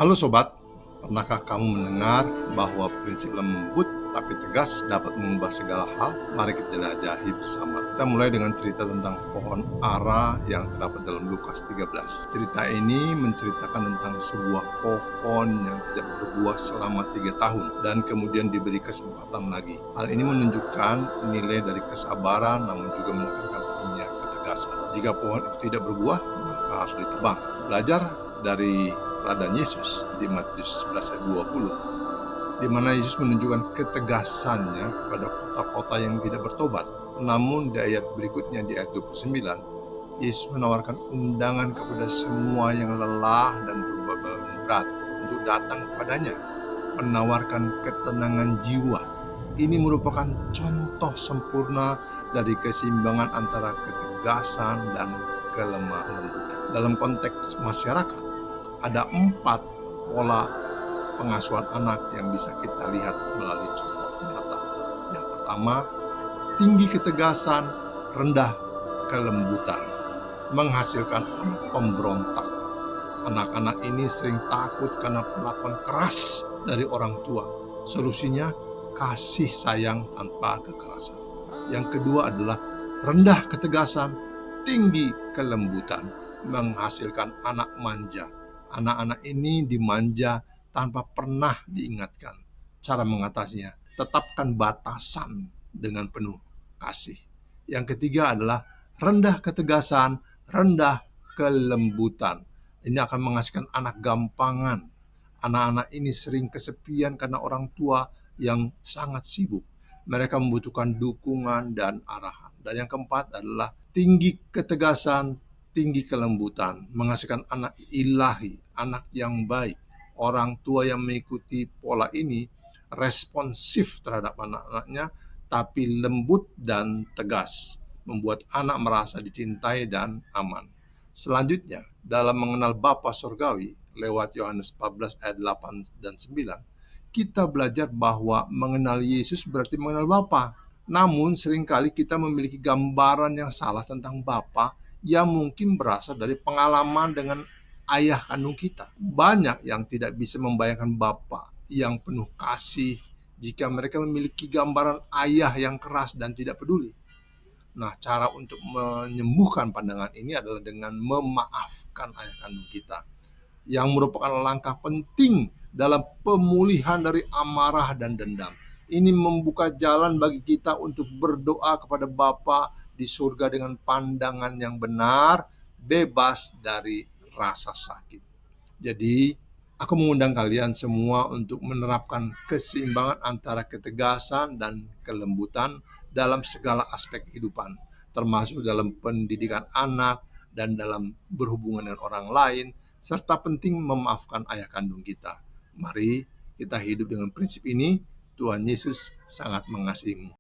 Halo sobat, pernahkah kamu mendengar bahwa prinsip lembut tapi tegas dapat mengubah segala hal? Mari kita jelajahi bersama. Kita mulai dengan cerita tentang pohon ara yang terdapat dalam Lukas 13. Cerita ini menceritakan tentang sebuah pohon yang tidak berbuah selama 3 tahun dan kemudian diberi kesempatan lagi. Hal ini menunjukkan nilai dari kesabaran namun juga menekankan pentingnya ketegasan. Jika pohon itu tidak berbuah, maka harus ditebang. Belajar dari teladan Yesus di Matius 11 ayat 20, di mana Yesus menunjukkan ketegasannya kepada kota-kota yang tidak bertobat. Namun di ayat berikutnya, di ayat 29, Yesus menawarkan undangan kepada semua yang lelah dan berbeban berat untuk datang kepadanya, menawarkan ketenangan jiwa. Ini merupakan contoh sempurna dari keseimbangan antara ketegasan dan kelemah lembutan. Dalam konteks masyarakat, ada 4 pola pengasuhan anak yang bisa kita lihat melalui contoh nyata. Yang pertama, tinggi ketegasan, rendah kelembutan, menghasilkan anak pemberontak. Anak-anak ini sering takut karena perlakuan keras dari orang tua. Solusinya, kasih sayang tanpa kekerasan. Yang kedua adalah rendah ketegasan, tinggi kelembutan, menghasilkan anak manja. Anak-anak ini dimanja tanpa pernah diingatkan. Cara mengatasinya, tetapkan batasan dengan penuh kasih. Yang ketiga adalah rendah ketegasan, rendah kelembutan. Ini akan menghasilkan anak gampangan. Anak-anak ini sering kesepian karena orang tua yang sangat sibuk. Mereka membutuhkan dukungan dan arahan. Dan yang keempat adalah tinggi ketegasan, tinggi kelembutan, menghasilkan anak ilahi, anak yang baik. Orang tua yang mengikuti pola ini responsif terhadap anak-anaknya, tapi lembut dan tegas, membuat anak merasa dicintai dan aman. Selanjutnya, dalam mengenal Bapa Surgawi, lewat Yohanes 14 ayat 8 dan 9, kita belajar bahwa mengenal Yesus berarti mengenal Bapa. Namun seringkali kita memiliki gambaran yang salah tentang Bapa yang mungkin berasal dari pengalaman dengan ayah kandung kita. Banyak yang tidak bisa membayangkan Bapa yang penuh kasih jika mereka memiliki gambaran ayah yang keras dan tidak peduli. Nah, cara untuk menyembuhkan pandangan ini adalah dengan memaafkan ayah kandung kita, yang merupakan langkah penting dalam pemulihan dari amarah dan dendam. Ini membuka jalan bagi kita untuk berdoa kepada Bapa di surga dengan pandangan yang benar, bebas dari rasa sakit. Jadi, aku mengundang kalian semua untuk menerapkan keseimbangan antara ketegasan dan kelembutan dalam segala aspek kehidupan, termasuk dalam pendidikan anak dan dalam berhubungan dengan orang lain, serta penting memaafkan ayah kandung kita. Mari kita hidup dengan prinsip ini. Tuhan Yesus sangat mengasihimu.